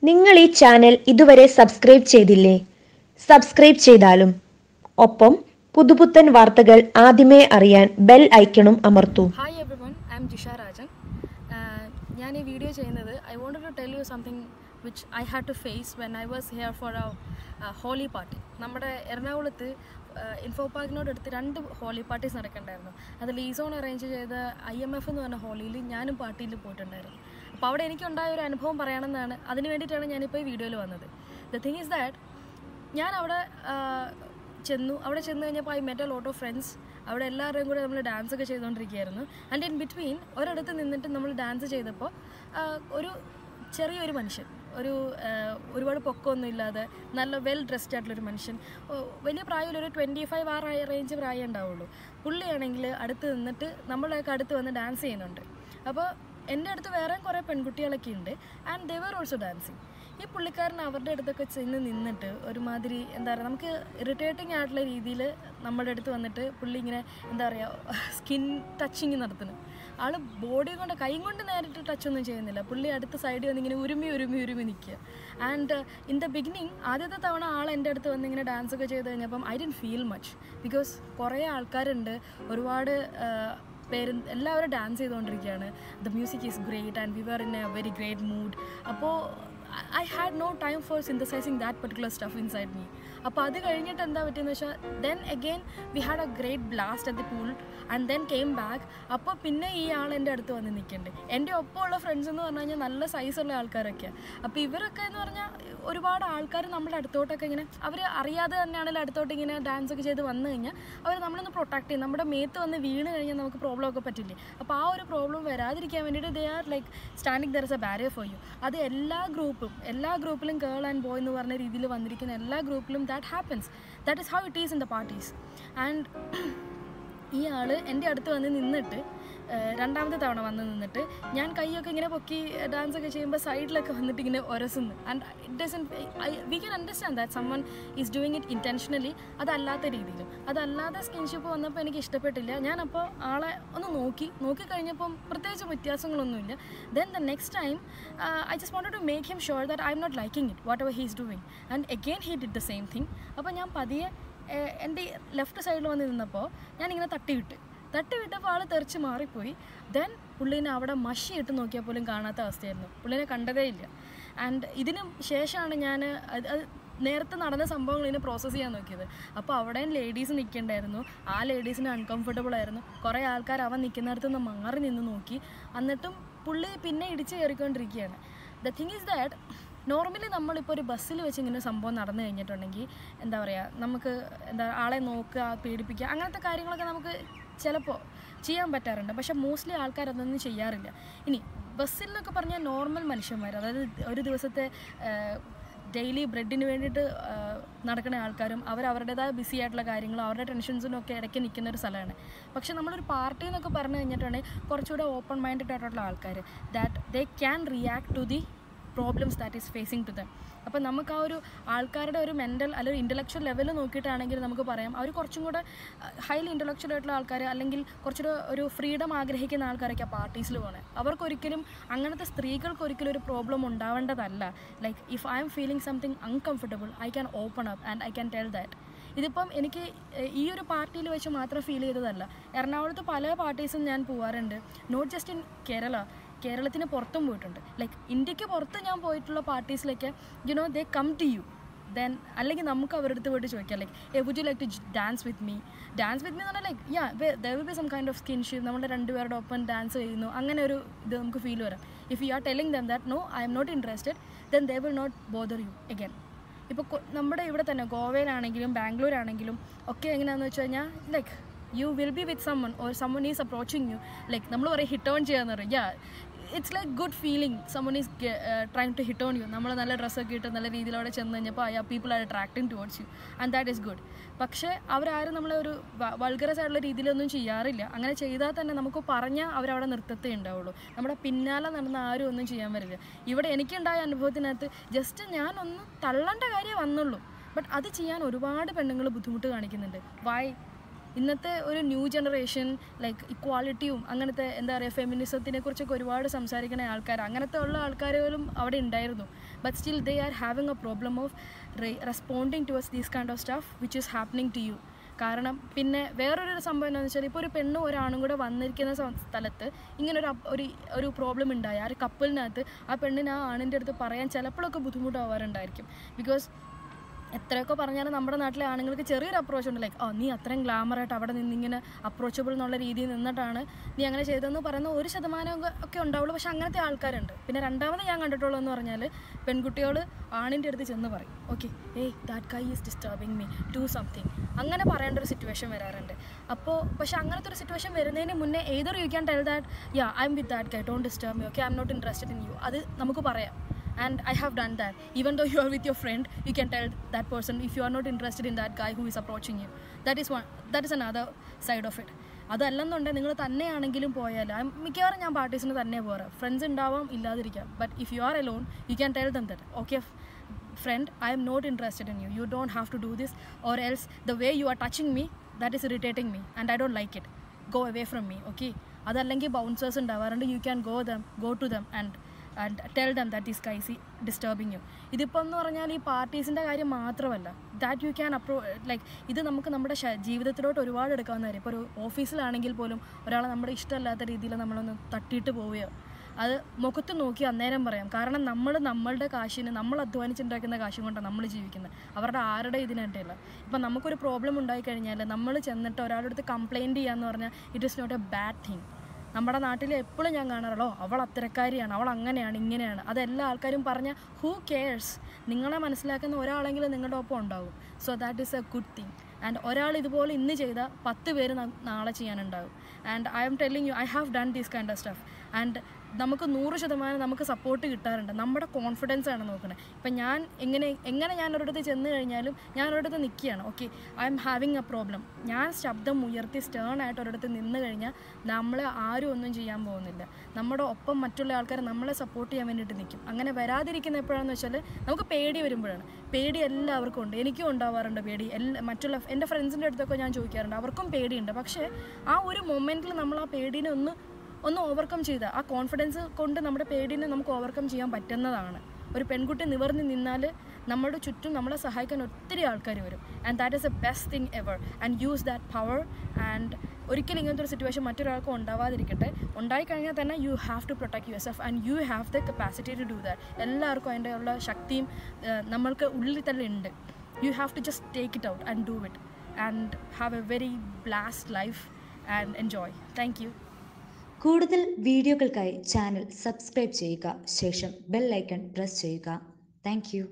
നിങ്ങൾ ഈ ചാനൽ ഇതുവരെ സബ്സ്ക്രൈബ് ചെയ്തില്ലേ? സബ്സ്ക്രൈബ് ചെയ്താലും ഒപ്പം പുതുപുത്തൻ വാർത്തകൾ ആദ്യമേ അറിയാൻ ബെൽ ഐക്കണും അമർത്തൂ. Hi everyone, I'm Jisha Rajan. ഞാൻ ഈ വീഡിയോ ചെയ്യുന്നത് I wanted to tell you something which I had to face when I was here for a Holi party. നമ്മുടെ എറണാകുളത്ത് ഇൻഫോ പാർക്കിനോടടുത്ത് 2 ഹോളി പാർട്ടീസ് നടക്കണ്ടായിരുന്നു. അത് ലീസോൺ അറേഞ്ച് ചെയ്ത IMF എന്ന് പറഞ്ഞ ഹോളിയിൽ ഞാനും പാർട്ടിയിൽ പോയിട്ടുണ്ടായിരുന്നു. അപ്പോൾ അവിടെ എനിക്കുണ്ടായ ഒരു അനുഭവം പറയണമെന്നാണ്, അതിന് വേണ്ടിയിട്ടാണ് ഞാനിപ്പോൾ ഈ വീഡിയോയിൽ വന്നത്. ദ തിങ് ഈസ് ദാറ്റ് ഞാൻ അവിടെ ചെന്ന് കഴിഞ്ഞപ്പോൾ I met a lot of friends. അവിടെ എല്ലാവരുടെയും കൂടെ നമ്മൾ ഡാൻസ് ഒക്കെ ചെയ്തുകൊണ്ടിരിക്കുകയായിരുന്നു. ആൻഡ് ഇൻ ബിറ്റ്വീൻ ഒരിടത്ത് നിന്നിട്ട് നമ്മൾ ഡാൻസ് ചെയ്തപ്പോൾ ഒരു ചെറിയൊരു മനുഷ്യൻ, ഒരുപാട് പൊക്കമൊന്നും ഇല്ലാതെ നല്ല വെൽ ഡ്രസ്ഡ് ആയിട്ടുള്ളൊരു മനുഷ്യൻ, വലിയ പ്രായമില്ല, ഒരു 25 ആ റേഞ്ച് പ്രായം ഉണ്ടാവുള്ളൂ. പുള്ളിയാണെങ്കിൽ അടുത്ത് നിന്നിട്ട് നമ്മളെയൊക്കെ അടുത്ത് വന്ന് ഡാൻസ് ചെയ്യുന്നുണ്ട്. അപ്പോൾ എൻ്റെ അടുത്ത് വേറെ കുറേ പെൺകുട്ടികളൊക്കെ ഉണ്ട്, and they were also dancing. ഈ പുള്ളിക്കാരൻ അവരുടെ അടുത്തൊക്കെ ചെന്ന് നിന്നിട്ട് ഒരുമാതിരി എന്താ പറയുക, നമുക്ക് ഇറിറ്റേറ്റിംഗ് ആയിട്ടുള്ള രീതിയിൽ നമ്മുടെ അടുത്ത് വന്നിട്ട് പുള്ളി ഇങ്ങനെ എന്താ പറയുക സ്കിൻ ടച്ചിങ് നടത്തുന്നു. ആൾ ബോഡി കൊണ്ട് കൈ കൊണ്ട് നേരിട്ട് ടച്ചൊന്നും ചെയ്യുന്നില്ല. പുള്ളി അടുത്ത സൈഡിൽ വന്നിങ്ങനെ ഉരുമി നിൽക്കുക. ആൻഡ് ഇൻ ദ ബിഗിനിങ് ആദ്യത്തെ തവണ ആൾ എൻ്റെ അടുത്ത് വന്നിങ്ങനെ ഡാൻസൊക്കെ ചെയ്ത് കഴിഞ്ഞപ്പം I didn't feel much, because കുറേ ആൾക്കാരുണ്ട്, ഒരുപാട് എല്ലാവരും ഡാൻസ് ചെയ്തുകൊണ്ടിരിക്കുകയാണ്. The music is great and we were in a very great mood. അപ്പോൾ I had no time for synthesizing that particular stuff inside me. അപ്പോൾ അത് കഴിഞ്ഞിട്ട് എന്താ പറ്റിയെന്ന് വെച്ചാൽ then again we had a great blast at the pool and then came back. അപ്പോൾ പിന്നെ ഈ ആൾ എൻ്റെ അടുത്ത് വന്ന് നിൽക്കുന്നുണ്ട്. എൻ്റെ ഒപ്പമുള്ള ഫ്രണ്ട്സ് എന്ന് പറഞ്ഞു കഴിഞ്ഞാൽ നല്ല സൈസുള്ള ആൾക്കാരൊക്കെയാണ്. അപ്പോൾ ഇവരൊക്കെ എന്ന് പറഞ്ഞാൽ ഒരുപാട് ആൾക്കാർ നമ്മുടെ അടുത്തോട്ടൊക്കെ ഇങ്ങനെ, അവർ അറിയാതെ തന്നെയാണെങ്കിൽ അടുത്തോട്ട് ഇങ്ങനെ ഡാൻസ് ഒക്കെ ചെയ്ത് വന്നു കഴിഞ്ഞാൽ അവർ നമ്മളൊന്ന് പ്രൊട്ടക്ട് ചെയ്യും. നമ്മുടെ മേത്ത് വന്ന് വീണ് കഴിഞ്ഞാൽ നമുക്ക് പ്രോബ്ലം ഒക്കെ പറ്റില്ലേ. അപ്പോൾ ആ ഒരു പ്രോബ്ലം വരാതിരിക്കാൻ വേണ്ടിയിട്ട് they are like standing there is A barrier for you. അത് എല്ലാ ഗ്രൂപ്പിലും ഗേൾ ആൻഡ് ബോയ് എന്ന് പറഞ്ഞ രീതിയിൽ വന്നിരിക്കുന്ന എല്ലാ ഗ്രൂപ്പിലും that happens. That is how it is in the parties. And ഈ ആൾ എൻ്റെ അടുത്ത് വന്ന് നിന്നിട്ട് രണ്ടാമത്തെ തവണ വന്ന് നിന്നിട്ട് ഞാൻ കൈയൊക്കെ ഇങ്ങനെ പൊക്കി ഡാൻസൊക്കെ ചെയ്യുമ്പോൾ സൈഡിലൊക്കെ വന്നിട്ട് ഇങ്ങനെ ഒരസുന്നു. And it doesn't we can understand that someone is doing it intentionally. അതല്ലാത്ത രീതിയിലും അതല്ലാതെ സ്കിൻഷിപ്പ് വന്നപ്പോൾ എനിക്ക് ഇഷ്ടപ്പെട്ടില്ല. ഞാനപ്പോൾ ആളെ ഒന്ന് നോക്കിക്കഴിഞ്ഞപ്പം പ്രത്യേകിച്ച് വ്യത്യാസങ്ങളൊന്നുമില്ല. Then the next time I just wanted to make him sure that I'm not liking it whatever he is doing. And again he did the same thing. അപ്പോൾ ഞാൻ പതിയെ എൻ്റെ ലെഫ്റ്റ് സൈഡിൽ വന്ന് നിന്നപ്പോൾ ഞാനിങ്ങനെ തട്ടിവിട്ടപ്പോൾ ആൾ തെറിച്ച് മാറിപ്പോയി. ദെൻ പുള്ളീനെ അവിടെ മഷി ഇട്ട് നോക്കിയാൽ പോലും കാണാത്ത അവസ്ഥയായിരുന്നു. പുള്ളീനെ കണ്ടതേ ഇല്ല. ആൻഡ് ഇതിന് ശേഷമാണ് ഞാൻ അത് നേരത്തെ നടന്ന സംഭവങ്ങൾ ഇതിനെ പ്രോസസ്സ് ചെയ്യാൻ നോക്കിയത്. അപ്പോൾ അവിടെയും ലേഡീസ് നിൽക്കണ്ടായിരുന്നു. ആ ലേഡീസിന് അൺകംഫർട്ടബിൾ ആയിരുന്നു. കുറേ ആൾക്കാർ അവൻ നിൽക്കുന്നിടത്ത് നിന്ന് മാറി നിന്ന് നോക്കി. എന്നിട്ടും പുള്ളി പിന്നെ ഇടിച്ച് കയറിക്കൊണ്ടിരിക്കുകയാണ്. The thing is that normally നമ്മളിപ്പോൾ ഒരു ബസ്സിൽ വെച്ച് ഇങ്ങനെ സംഭവം നടന്നു കഴിഞ്ഞിട്ടുണ്ടെങ്കിൽ എന്താ പറയുക, നമുക്ക് ആളെ നോക്കുക, പേടിപ്പിക്കുക, അങ്ങനത്തെ കാര്യങ്ങളൊക്കെ നമുക്ക് ചിലപ്പോൾ ചെയ്യാൻ പറ്റാറുണ്ട്. പക്ഷേ മോസ്റ്റ്ലി ആൾക്കാർ അതൊന്നും ചെയ്യാറില്ല. ഇനി ബസ്സിൽ എന്നൊക്കെ പറഞ്ഞാൽ നോർമൽ മനുഷ്യന്മാർ, അതായത് ഒരു ദിവസത്തെ ഡെയിലി ബ്രെഡിന് വേണ്ടിയിട്ട് നടക്കുന്ന ആൾക്കാരും അവരുടേതായ ബിസി ആയിട്ടുള്ള കാര്യങ്ങളും അവരുടെ ടെൻഷൻസിനും ഒക്കെ ഇടയ്ക്ക് നിൽക്കുന്ന ഒരു സ്ഥലമാണ്. പക്ഷേ നമ്മളൊരു പാർട്ടി എന്നൊക്കെ പറഞ്ഞു കഴിഞ്ഞിട്ടുണ്ടെങ്കിൽ കുറച്ചുകൂടെ ഓപ്പൺ മൈൻഡഡ് ആയിട്ടുള്ള ആൾക്കാർ, that they can react to the problems that is facing to them. അപ്പോൾ നമുക്ക് ആ ഒരു ആൾക്കാരുടെ ഒരു മെൻ്റൽ അല്ലെങ്കിൽ ഇൻ്റലക്ച്വൽ ലെവൽ നോക്കിയിട്ടാണെങ്കിൽ നമുക്ക് പറയാം അവർ കുറച്ചും കൂടെ ഹൈലി ഇൻ്റലക്ച്വൽ ആയിട്ടുള്ള ആൾക്കാർ, അല്ലെങ്കിൽ കുറച്ചുകൂടെ ഒരു ഫ്രീഡം ആഗ്രഹിക്കുന്ന ആൾക്കാരൊക്കെ പാർട്ടീസിൽ പോകണേ. അവർക്കൊരിക്കലും അങ്ങനത്തെ സ്ത്രീകൾക്കൊരിക്കലും ഒരു പ്രോബ്ലം ഉണ്ടാവേണ്ടതല്ല. Like if I'm feeling something uncomfortable I can open up and I can tell that. ഇതിപ്പം എനിക്ക് ഈ ഒരു പാർട്ടിയിൽ വെച്ച് മാത്രം ഫീൽ ചെയ്തതല്ല. എറണാകുളത്ത് പല പാർട്ടീസും ഞാൻ പോകാറുണ്ട്. നോട്ട് ജസ്റ്റ് ഇൻ കേരളത്തിന് പുറത്തും പോയിട്ടുണ്ട്. ലൈക്ക് ഇന്ത്യക്ക് പുറത്ത് ഞാൻ പോയിട്ടുള്ള പാർട്ടീസിലൊക്കെ they come to you then, അല്ലെങ്കിൽ നമുക്ക് അവരുടെ അടുത്ത് പോയിട്ട് ചോദിക്കാം like would you like to dance with me എന്ന് പറഞ്ഞാൽ like there will be some kind of skinship. നമ്മൾ രണ്ടുപേരുടെ ഒപ്പം ഡാൻസ് ചെയ്യുന്നു, അങ്ങനെ ഒരു ഇത് നമുക്ക് ഫീൽ വരാം. If you are telling them that no I'm not interested, then they will not bother you again. ഇപ്പോൾ നമ്മുടെ ഇവിടെ തന്നെ ഗോവയിലാണെങ്കിലും ബാംഗ്ലൂരാണെങ്കിലും ഒക്കെ എങ്ങനെയാണെന്ന് വെച്ച് കഴിഞ്ഞാൽ like you will be with someone or someone is approaching you, like നമ്മൾ പറയും ഹിറ്റ് ഓൺ ചെയ്യാന്ന് പറയും. it's like good feeling someone is trying to hit on you. നമ്മൾ നല്ല ഡ്രസ്സൊക്കെ ഇട്ട് നല്ല രീതിയിലവിടെ ചെന്ന് കഴിഞ്ഞപ്പോൾ people are attracting towards you and that is good. പക്ഷേ അവരാരും നമ്മളെ ഒരു വൾഗറസ് ആയിട്ടുള്ള രീതിയിലൊന്നും ചെയ്യാറില്ല. അങ്ങനെ ചെയ്താൽ തന്നെ നമുക്ക് പറഞ്ഞാൽ അവരവിടെ നിർത്തത്തേ ഉണ്ടാവുള്ളൂ. നമ്മുടെ പിന്നാലെ നടന്ന ആരും ഒന്നും ചെയ്യാൻ വരില്ല. ഇവിടെ എനിക്കുണ്ടായ അനുഭവത്തിനകത്ത് ജസ്റ്റ് ഞാനൊന്ന് തള്ളേണ്ട കാര്യം വന്നുള്ളൂ, ബട്ട് അത് ചെയ്യാൻ ഒരുപാട് പെണ്ണുങ്ങൾ ബുദ്ധിമുട്ട് കാണിക്കുന്നുണ്ട്. വൈ? ഇന്നത്തെ ഒരു ന്യൂ ജനറേഷൻ ലൈക്ക് ഇക്വാളിറ്റിയും അങ്ങനത്തെ എന്താ പറയുക ഫെമിനിസത്തിനെ കുറിച്ചൊക്കെ ഒരുപാട് സംസാരിക്കുന്ന ആൾക്കാർ, അങ്ങനത്തെ ഉള്ള ആൾക്കാരും അവിടെ ഉണ്ടായിരുന്നു. but still they are having a problem of responding towards this kind of stuff which is happening to you. കാരണം പിന്നെ വേറൊരു സംഭവം എന്താണെന്ന് വെച്ചാൽ, ഇപ്പോൾ ഒരു പെണ്ണും ഒരാണും കൂടെ വന്നിരിക്കുന്ന സ്ഥലത്ത് ഇങ്ങനൊരു ഒരു പ്രോബ്ലം ഉണ്ടായി ആ ഒരു കപ്പിളിനകത്ത്, ആ പെണ്ണിന് ആ ആണിൻ്റെ അടുത്ത് പറയാൻ ചിലപ്പോഴൊക്കെ ബുദ്ധിമുട്ടാവാറുണ്ടായിരിക്കും. ബിക്കോസ് എത്രയൊക്കെ പറഞ്ഞാലും നമ്മുടെ നാട്ടിലെ ആണുങ്ങൾക്ക് ചെറിയൊരു അപ്രോച്ച് ഉണ്ട്, ലൈക്ക് നീ അത്രയും ഗ്ലാമറായിട്ട് അവിടെ നിന്നിങ്ങനെ അപ്രോച്ചബിൾ എന്നുള്ള രീതിയിൽ നിന്നിട്ടാണ് നീ അങ്ങനെ ചെയ്തതെന്ന് പറയുന്ന 1% ഒക്കെ ഉണ്ടാവുള്ളൂ. പക്ഷെ അങ്ങനത്തെ ആൾക്കാരുണ്ട്. പിന്നെ രണ്ടാമത് ഞാൻ കണ്ടിട്ടുള്ളൂ എന്ന് പറഞ്ഞാൽ, പെൺകുട്ടികൾ ആണിൻ്റെ അടുത്ത് ചെന്ന് പറയും, okay that guy is disturbing me, do something, അങ്ങനെ പറയേണ്ട ഒരു സിറ്റുവേഷൻ വരാറുണ്ട്. അപ്പോൾ പക്ഷേ അങ്ങനത്തെ ഒരു സിറ്റുവേഷൻ വരുന്നതിന് മുന്നേ ഏതൊരു you can tell that yeah I'm with that guy, don't disturb me, okay I'm not interested in you, അത് നമുക്ക് പറയാം. And I have done that. Even though you are with your friend, you can tell that person if you are not interested in that guy who is approaching you. That is another side of it. അതല്ലെന്നുണ്ടെങ്കിൽ നിങ്ങൾ തന്നെയാണെങ്കിലും പോയാൽ, മിക്കവാറും ഞാൻ പാർട്ടീസിന് തന്നെ പോകാറ്. Friends ഉണ്ടാവാം, ഇല്ലാതിരിക്കാം. But if you are alone, you can tell them that okay friend, I am not interested in you, you don't have to do this, or else the way you are touching me, that is irritating me and I don't like it, go away from me, okay. അതല്ലെങ്കിൽ bouncers ഉണ്ടാവാറുണ്ട്, you can go to them and tell them that this guy is disturbing you. ഇതിപ്പോൾ എന്ന് പറഞ്ഞാൽ ഈ പാർട്ടീസിൻ്റെ കാര്യം മാത്രമല്ല, that you can ഇത് നമുക്ക് നമ്മുടെ ജീവിതത്തിലോട്ട് ഒരുപാട് എടുക്കാവുന്ന കാര്യം. ഇപ്പോൾ ഒരു ഓഫീസിലാണെങ്കിൽ പോലും ഒരാളെ നമ്മുടെ ഇഷ്ടമല്ലാത്ത രീതിയിൽ നമ്മളൊന്ന് തട്ടിയിട്ട് പോവുകയോ, അത് മുഖത്ത് നോക്കി അന്നേരം പറയാം. കാരണം നമ്മളുടെ കാശിന്, നമ്മൾ അധ്വാനിച്ചുണ്ടാക്കുന്ന കാശും കൊണ്ടാണ് നമ്മൾ ജീവിക്കുന്നത്, അവരുടെ ആരുടെ ഇതിനായിട്ടല്ല. ഇപ്പം നമുക്കൊരു പ്രോബ്ലം ഉണ്ടായിക്കഴിഞ്ഞാൽ നമ്മൾ ചെന്നിട്ട് ഒരാളുടെ അടുത്ത് കംപ്ലയിൻറ്റ് ചെയ്യാന്ന് പറഞ്ഞാൽ it is not a bad thing. നമ്മുടെ നാട്ടിൽ എപ്പോഴും ഞാൻ കാണാറുള്ളൂ, അവൾ അത്തരക്കാരിയാണ്, അവൾ അങ്ങനെയാണ് ഇങ്ങനെയാണ്, അതെല്ലാ ആൾക്കാരും പറഞ്ഞാൽ ഹൂ കെയർസ്, നിങ്ങളെ മനസ്സിലാക്കുന്ന ഒരാളെങ്കിലും നിങ്ങളുടെ ഒപ്പം ഉണ്ടാവും. So that is a good thing. And ഒരാൾ ഇതുപോലെ ഇന്ന് ചെയ്താൽ 10 പേര് നാളെ ചെയ്യാനുണ്ടാവും. And I'm telling you, I have done these kind of stuff. And നമുക്ക് 100% നമുക്ക് സപ്പോർട്ട് കിട്ടാറുണ്ട്. നമ്മുടെ കോൺഫിഡൻസ് ആണ് നോക്കുന്നത്. ഇപ്പം ഞാൻ എങ്ങനെ ഞാൻ ഒരിടത്ത് ചെന്ന് കഴിഞ്ഞാലും ഞാൻ ഒരിടത്ത് നിൽക്കുകയാണ്, okay I M having A problem, ഞാൻ ശബ്ദം ഉയർത്തി സ്റ്റേൺ ആയിട്ട് ഒരിടത്ത് നിന്ന് കഴിഞ്ഞാൽ നമ്മളെ ആരും ഒന്നും ചെയ്യാൻ പോകുന്നില്ല. നമ്മുടെ ഒപ്പം മറ്റുള്ള ആൾക്കാർ നമ്മളെ സപ്പോർട്ട് ചെയ്യാൻ വേണ്ടിയിട്ട് നിൽക്കും. അങ്ങനെ വരാതിരിക്കുന്ന എപ്പോഴാണെന്ന് വെച്ചാൽ നമുക്ക് പേടി വരുമ്പോഴാണ്. പേടി എല്ലാവർക്കും ഉണ്ട്, എനിക്കും ഉണ്ടാവാറുണ്ട് പേടി. മറ്റുള്ള എൻ്റെ ഫ്രണ്ട്സിൻ്റെ അടുത്തൊക്കെ ഞാൻ ചോദിക്കാറുണ്ട്, അവർക്കും പേടിയുണ്ട്. പക്ഷേ ആ ഒരു മൊമെൻറ്റിൽ നമ്മൾ ആ പേടിനെ ഒന്ന് ഓവർകം ചെയ്താൽ, ആ കോൺഫിഡൻസ് കൊണ്ട് നമ്മുടെ പേടിനെ നമുക്ക് ഓവർകം ചെയ്യാൻ പറ്റുന്നതാണ്. ഒരു പെൺകുട്ടി നിവർന്ന് നിന്നാൽ നമ്മുടെ ചുറ്റും നമ്മളെ സഹായിക്കാൻ ഒത്തിരി ആൾക്കാർ വരും. And that is a best thing ever. And use that power. And ഒരിക്കലും ഇങ്ങനത്തെ ഒരു സിറ്റുവേഷൻ മറ്റൊരാൾക്കും ഉണ്ടാവാതിരിക്കട്ടെ. ഉണ്ടായിക്കഴിഞ്ഞാൽ തന്നെ you have to protect yourself and you have the capacity to do that. എല്ലാവർക്കും അതിൻ്റെ ഉള്ള ശക്തിയും നമ്മൾക്ക് ഉള്ളിൽ തന്നെ ഉണ്ട്. You have to just take it out and do it and have a very blast life and enjoy. Thank you. കൂടുതൽ വീഡിയോകൾക്കായി ചാനൽ സബ്സ്ക്രൈബ് ചെയ്യുക, ശേഷം ബെൽ ഐക്കൺ പ്രസ് ചെയ്യുക. Thank you.